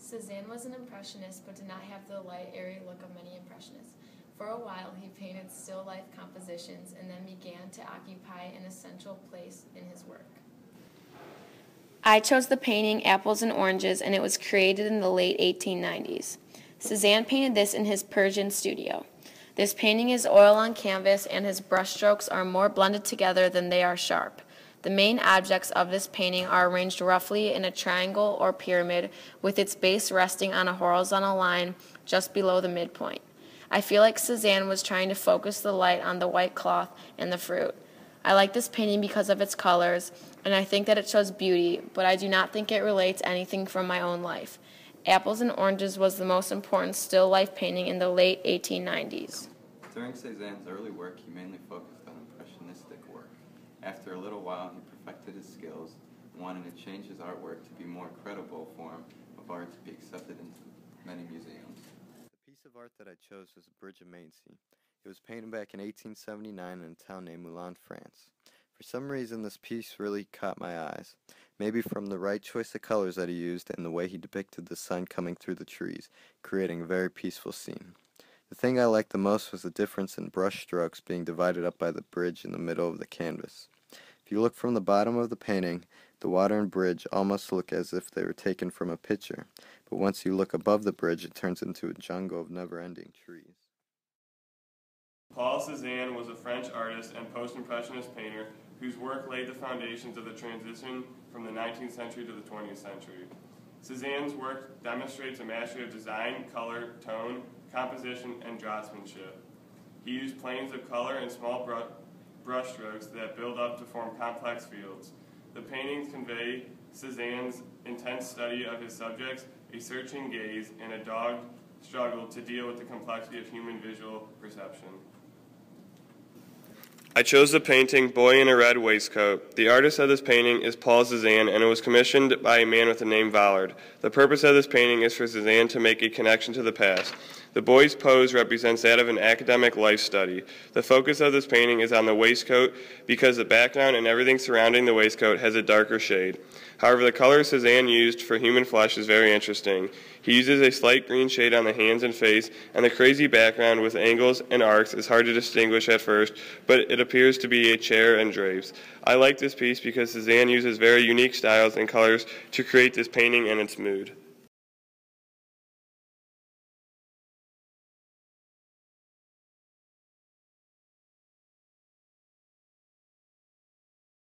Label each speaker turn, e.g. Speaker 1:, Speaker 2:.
Speaker 1: Cézanne was an impressionist but did not have the light, airy look of many impressionists. For a while, he painted still life compositions and then began to occupy an essential place in his work. I chose the painting Apples and Oranges, and it was created in the late 1890s. Cézanne painted this in his Persian studio. This painting is oil on canvas, and his brushstrokes are more blended together than they are sharp. The main objects of this painting are arranged roughly in a triangle or pyramid, with its base resting on a horizontal line just below the midpoint. I feel like Cézanne was trying to focus the light on the white cloth and the fruit. I like this painting because of its colors, and I think that it shows beauty, but I do not think it relates anything from my own life. Apples and Oranges was the most important still life painting in the late 1890s.
Speaker 2: During Cézanne's early work, he mainly focused on impressionistic work. After a little while, he perfected his skills and wanted to change his artwork to be a more credible form of art to be accepted into many museums. The piece of art that I chose was a bridge of Maine. It was painted back in 1879 in a town named Moulins, France. For some reason, this piece really caught my eyes. Maybe from the right choice of colors that he used and the way he depicted the sun coming through the trees, creating a very peaceful scene. The thing I liked the most was the difference in brush strokes being divided up by the bridge in the middle of the canvas. If you look from the bottom of the painting, the water and bridge almost look as if they were taken from a picture, but once you look above the bridge, it turns into a jungle of never-ending trees.
Speaker 3: Paul Cézanne was a French artist and post-impressionist painter whose work laid the foundations of the transition from the 19th century to the 20th century. Cézanne's work demonstrates a mastery of design, color, tone, composition, and draftsmanship. He used planes of color and small brushstrokes that build up to form complex fields. The paintings convey Cézanne's intense study of his subjects, a searching gaze, and a dogged struggle to deal with the complexity of human visual perception. I chose the painting Boy in a Red Waistcoat. The artist of this painting is Paul Cézanne, and it was commissioned by a man with the name Vallard. The purpose of this painting is for Cézanne to make a connection to the past. The boy's pose represents that of an academic life study. The focus of this painting is on the waistcoat because the background and everything surrounding the waistcoat has a darker shade. However, the color Cézanne used for human flesh is very interesting. He uses a slight green shade on the hands and face, and the crazy background with angles and arcs is hard to distinguish at first, but it appears to be a chair and drapes. I like this piece because Cézanne uses very unique styles and colors to create this painting and its mood.